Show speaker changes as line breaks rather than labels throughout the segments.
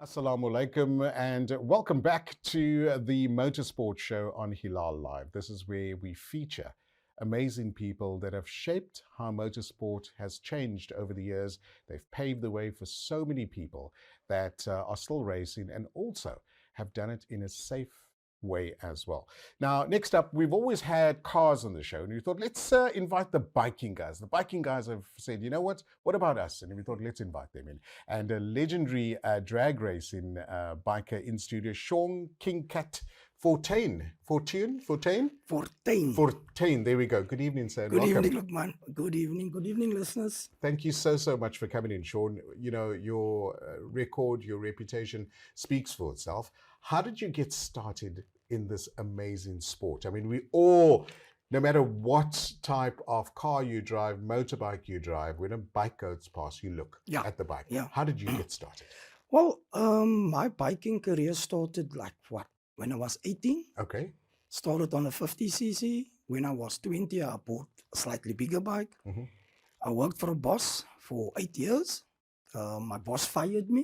Assalamu alaikum and welcome back to the Motorsport Show on Hilaal Live. This is where we feature amazing people that have shaped how motorsport has changed over the years. They've paved the way for so many people that are still racing and also have done it in a safe way as well. Now, next up, we've always had cars on the show, and we thought, let's invite the biking guys. The biking guys have said, you know what about us? And we thought, let's invite them in. And a legendary drag racing biker in studio, Shaun King Cat Fortuin. Fortuin? There we go. Good evening, sir. And
Good
welcome.
evening, Lukman. Good evening, listeners.
Thank you so much for coming in, Shaun. You know, your record, your reputation speaks for itself. How did you get started in this amazing sport? I mean, we all, no matter what type of car you drive, motorbike you drive, when a bike goes past, you look at the bike.
Yeah.
How did you get started?
Well, my biking career started when I was 18.
Okay.
Started on a 50cc. When I was 20, I bought a slightly bigger bike.
Mm-hmm.
I worked for a boss for 8 years. My boss fired me.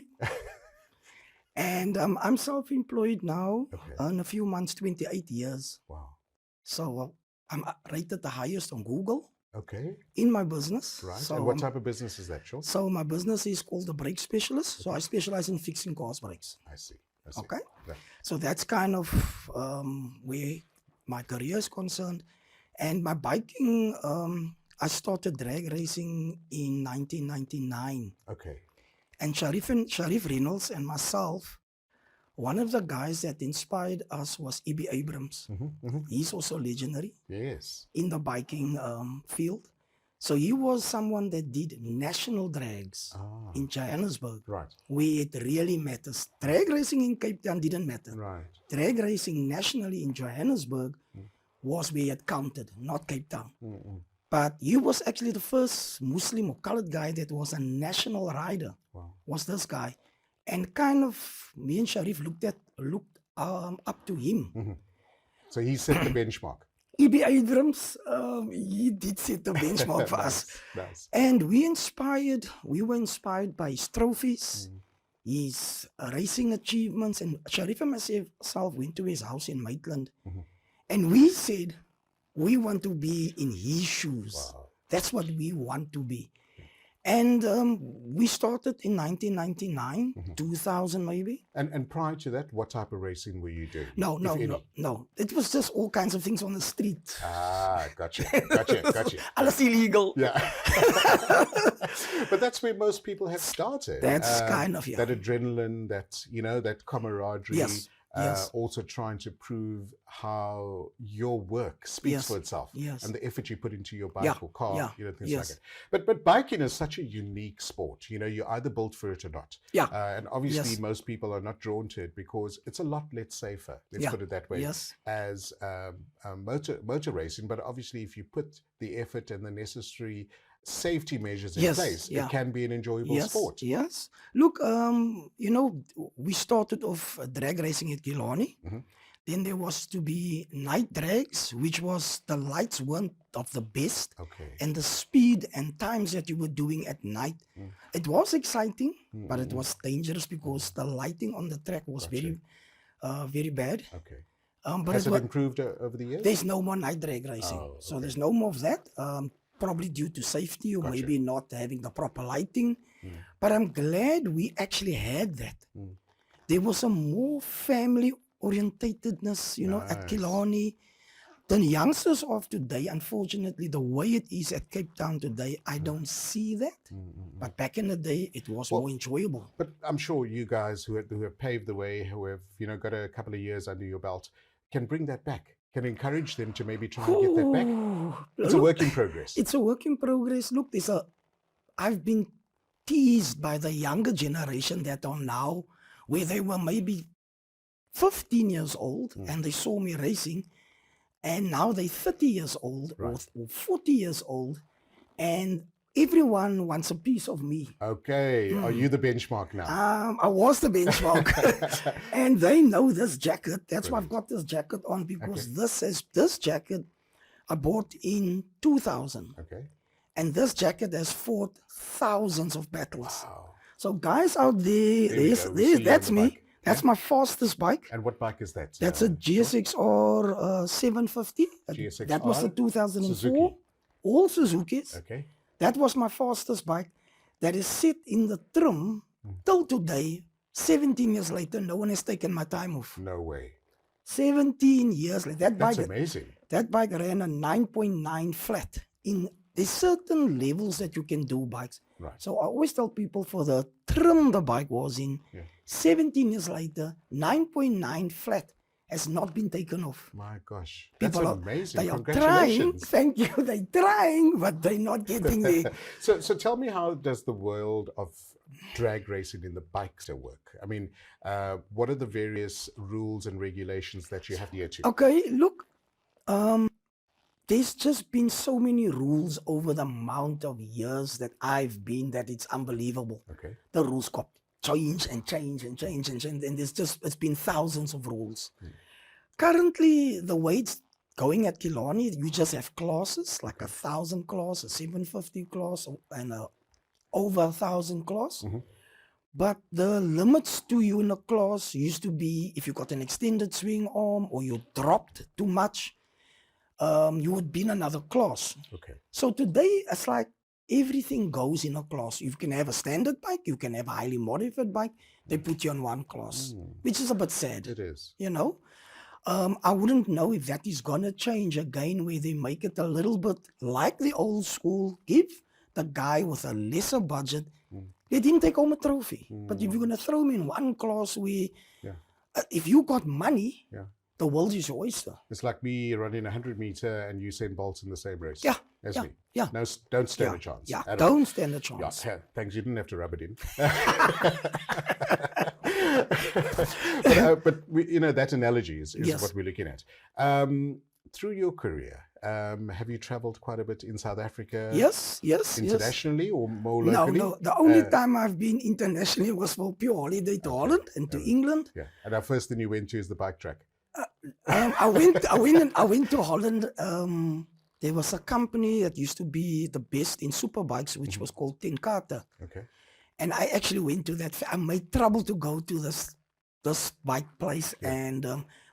And I'm self-employed now.
Okay.
In a few months, 28 years.
Wow.
So I'm rated the highest on Google.
Okay.
In my business.
Right.
So
and what type of business is that, Shaun?
So my business is called the Brake Specialist. So I specialize in fixing cars' brakes.
I see.
Okay.
Yeah.
So that's kind of where my career is concerned. And my biking, I started drag racing in 1999.
Okay.
And Sharif Reynolds and myself, one of the guys that inspired us was E.B. Abrams.
Mm-hmm. Mm-hmm.
He's also legendary.
Yes.
In the biking field. So he was someone that did national drags in Johannesburg,
right,
where it really matters. Drag racing in Cape Town didn't matter.
Right.
Drag racing nationally in Johannesburg was where it counted, not Cape Town.
Mm-mm.
But he was actually the first Muslim or colored guy that was a national rider.
Wow.
Was this guy. And kind of me and Sharif looked up to him.
Mm-hmm. So he set the benchmark.
E.B. Abrams, he did set the benchmark for us.
Nice.
And we were inspired by his trophies, his racing achievements. And Sharif and myself went to his house in Maitland. And we said, we want to be in his shoes.
Wow.
That's what we want to be. And we started in 1999, 2000 maybe.
And prior to that, what type of racing were you doing?
No. It was just all kinds of things on the street.
Ah, gotcha.
Alles illegal.
Yeah. But that's where most people have started.
That's kind of, yeah.
That adrenaline, that camaraderie.
Yes. Yes.
Also trying to prove how your work speaks for itself.
Yes.
And the effort you put into your bike or car, things
Yes.
like that. But biking is such a unique sport. You're either built for it or not.
Yeah.
And obviously most people are not drawn to it because it's a lot less safer, let's put it that way, as motor racing. But obviously if you put the effort and the necessary safety measures in place, it can be an enjoyable sport.
Yes. Look, we started off drag racing at Killarney. Then there was to be night drags, which was the lights weren't of the best.
Okay.
And the speed and times that you were doing at night. It was exciting, but it was dangerous because the lighting on the track was very bad.
Okay.
But
Has it improved over the years?
There's no more night drag racing.
Oh, okay.
So there's no more of that. Probably due to safety or maybe not having the proper lighting. But I'm glad we actually had that. There was a more family orientatedness, at Killarney. The youngsters of today, unfortunately, the way it is at Cape Town today, I don't see that. But back in the day, it was more enjoyable.
But I'm sure you guys who have paved the way, who have got a couple of years under your belt, can bring that back. Can encourage them to maybe try and get that back. It's a work in progress.
It's a work in progress. Look, I've been teased by the younger generation that are now, where they were maybe 15 years old and they saw me racing, and now they're 30 years old or 40 years old, and everyone wants a piece of me.
Okay. Are you the benchmark now?
I was the benchmark. And they know this jacket. That's why I've got this jacket on, because this jacket I bought in 2000.
Okay.
And this jacket has fought thousands of battles.
Wow.
So guys out there,
There we go. We see you on
that's
the
me.
bike.
That's
Yeah.
my fastest bike.
And what bike is that?
That's a
Shaun?
GSX-R 750. That was the
GSX-R
2004.
Suzuki.
All Suzukis.
Okay.
That was my fastest bike. That is set in the trim till today. 17 years later, no one has taken my time off.
No way.
17 years later.
That's amazing.
That bike ran a 9.9 flat. There's certain levels that you can do bikes.
Right.
So I always tell people for the trim the bike was in, 17 years later, 9.9 flat has not been taken off.
My gosh. That's amazing.
They are trying,
Congratulations.
thank you, they're trying, but they're not getting there.
So tell me, how does the world of drag racing in the bikes work? I mean, what are the various rules and regulations that you have here to?
Okay, look, there's just been so many rules over the amount of years that I've been that it's unbelievable.
Okay.
The rules got change and change and change and change, and it's been thousands of rules. Currently, the way it's going at Killarney, you just have classes, like 1,000 class, a 750 class, and over 1,000 class. But the limits to you in a class used to be if you got an extended swing arm or you dropped too much, you would be in another class.
Okay.
So today, it's like everything goes in a class. You can have a standard bike, you can have a highly modified bike. They put you on one class, which is a bit sad.
It is.
You know? I wouldn't know if that is going to change again, where they make it a little bit like the old school. Give the guy with a lesser budget, let him take home a trophy. But if you're going to throw him in one class where, if you got money, the world is your oyster.
It's like me running 100 meter and Usain Bolt's in the same race as me.
Yeah.
No, don't stand a chance.
Yeah,
at all.
don't stand a chance.
Yeah, thanks. You didn't have to rub it in. but that analogy is what we're looking at. Through your career, have you traveled quite a bit in South Africa?
Yes.
Internationally or more locally?
No. The only time I've been internationally was for pure holiday to Holland and to England.
Yeah. And our first thing you went to is the bike track.
I went to Holland. There was a company that used to be the best in superbikes, which was called Ten Kate.
Okay.
And I actually went to that. I made trouble to go to this bike place. And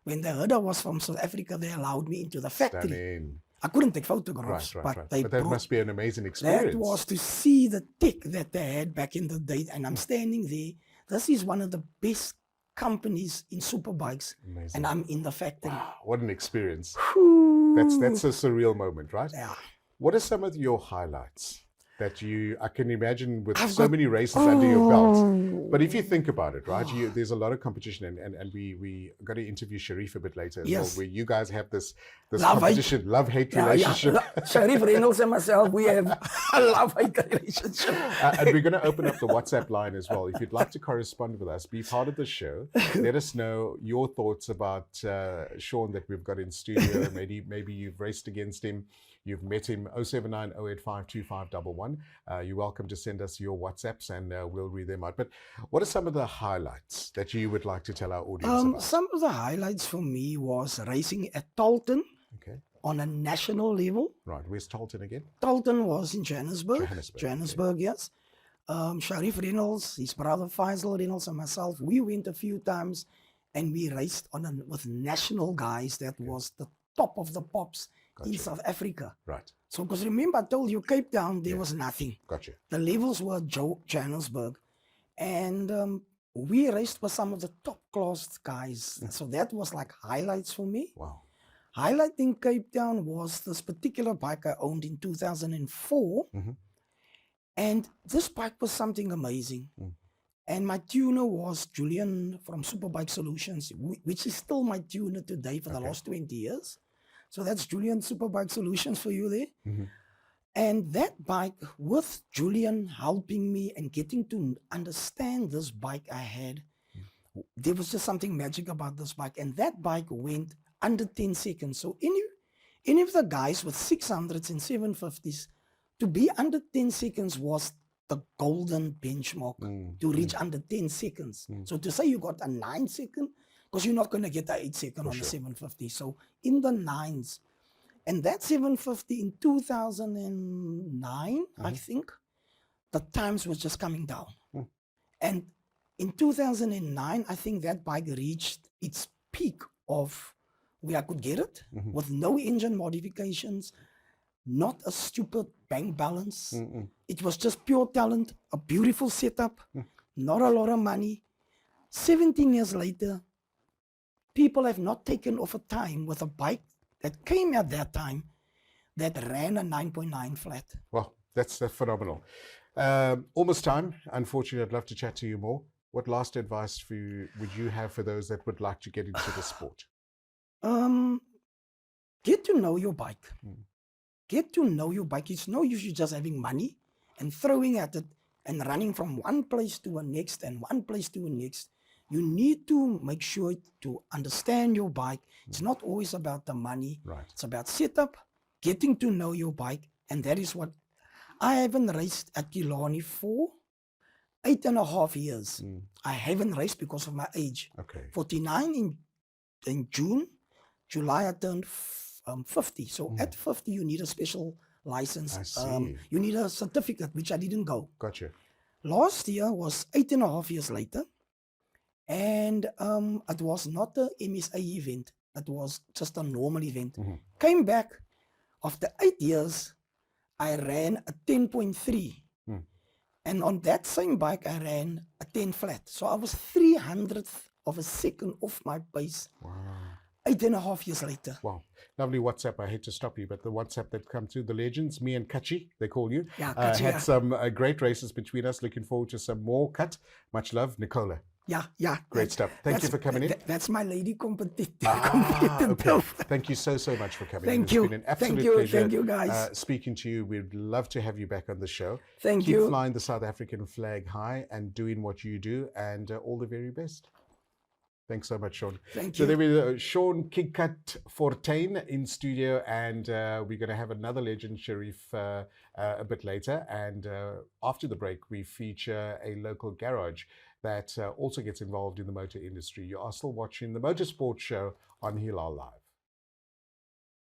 when they heard I was from South Africa, they allowed me into the factory.
Stunning.
I couldn't take photographs,
But that must be an amazing experience.
That was to see the tech that they had back in the day. And I'm standing there. This is one of the best companies in superbikes.
Amazing.
And I'm in the factory.
Wow, what an experience.
Whew.
That's a surreal moment, right?
Yeah.
What are some of your highlights that I can imagine with so many races under your belt? But if you think about it, right, there's a lot of competition, and we got to interview Sharif a bit later as well, where you guys have this competition, love-hate relationship.
Sharif Reynolds and myself, we have a love-hate relationship.
And we're going to open up the WhatsApp line as well. If you'd like to correspond with us, be part of the show. Let us know your thoughts about Shaun that we've got in studio. Maybe you've raced against him. You've met him, 079 085 2511. You're welcome to send us your WhatsApps and we'll read them out. But what are some of the highlights that you would like to tell our audience about?
Some of the highlights for me was racing at Talton on a national level.
Right. Where's Talton again?
Talton was in Johannesburg.
Johannesburg,
yes. Sharif Reynolds, his brother Faisal Reynolds and myself, we went a few times and we raced with national guys that was the top of the pops. In South Africa.
Right.
So, because remember, I told you, Cape Town, there was nothing.
Gotcha.
The levels were Johannesburg. And we raced with some of the top class guys. So that was like highlights for me.
Wow.
Highlight in Cape Town was this particular bike I owned in 2004. And this bike was something amazing. And my tuner was Julian from Superbike Solutions, which is still my tuner today for the last 20 years. So that's Julian Superbike Solutions for you there. And that bike, with Julian helping me and getting to understand this bike I had, there was just something magic about this bike. And that bike went under 10 seconds. So any of the guys with 600s and 750s, to be under 10 seconds was the golden benchmark to reach under 10 seconds. So to say you got a 9 second, because you're not going to get an 8 second on a 750. So in the 9s. And that 750 in 2009, I think, the times was just coming down. And in 2009, I think that bike reached its peak of where I could get it with no engine modifications, not a stupid bank balance. It was just pure talent, a beautiful setup, not a lot of money. 17 years later, people have not taken off a time with a bike that came at that time that ran a 9.9 flat.
Well, that's phenomenal. Almost time. Unfortunately, I'd love to chat to you more. What last advice would you have for those that would like to get into the sport?
Get to know your bike. Get to know your bike. It's no use you just having money and throwing at it and running from one place to a next and one place to a next. You need to make sure to understand your bike. It's not always about the money.
Right.
It's about setup, getting to know your bike, and that is what I haven't raced at Killarney for 8.5 years. I haven't raced because of my age.
Okay.
49 in June. July I turned 50. So at 50 you need a special license.
I see.
You need a certificate, which I didn't go.
Gotcha.
Last year was 8.5 years later, and it was not a MSA event. It was just a normal event. Came back after 8 years. I ran a 10.3. And on that same bike, I ran a 10 flat. So I was 300th of a second off my pace.
Wow.
8.5 years later.
Wow. Lovely WhatsApp. I hate to stop you, but the WhatsApp that come through, the legends, me and Kachi, they call you,
Yeah, Kachi,
had some great races between us. Looking forward to some more. Cut. Much love, Nicola.
Yeah.
Great stuff. Thank you for coming in.
That's my lady competitive.
Okay. Thank you so much for coming in.
Thank you.
It's been an absolute pleasure.
Thank you, guys.
Speaking to you. We'd love to have you back on the show.
Keep
Keep flying the South African flag high and doing what you do, and all the very best. Thanks so much, Shaun.
Thank
So
you.
there we go. Shaun Kikkat Fortuin in studio, and we're going to have another legend, Sharif, a bit later. And after the break, we feature a local garage that also gets involved in the motor industry. You are still watching the Motorsport Show on Hilaal Live.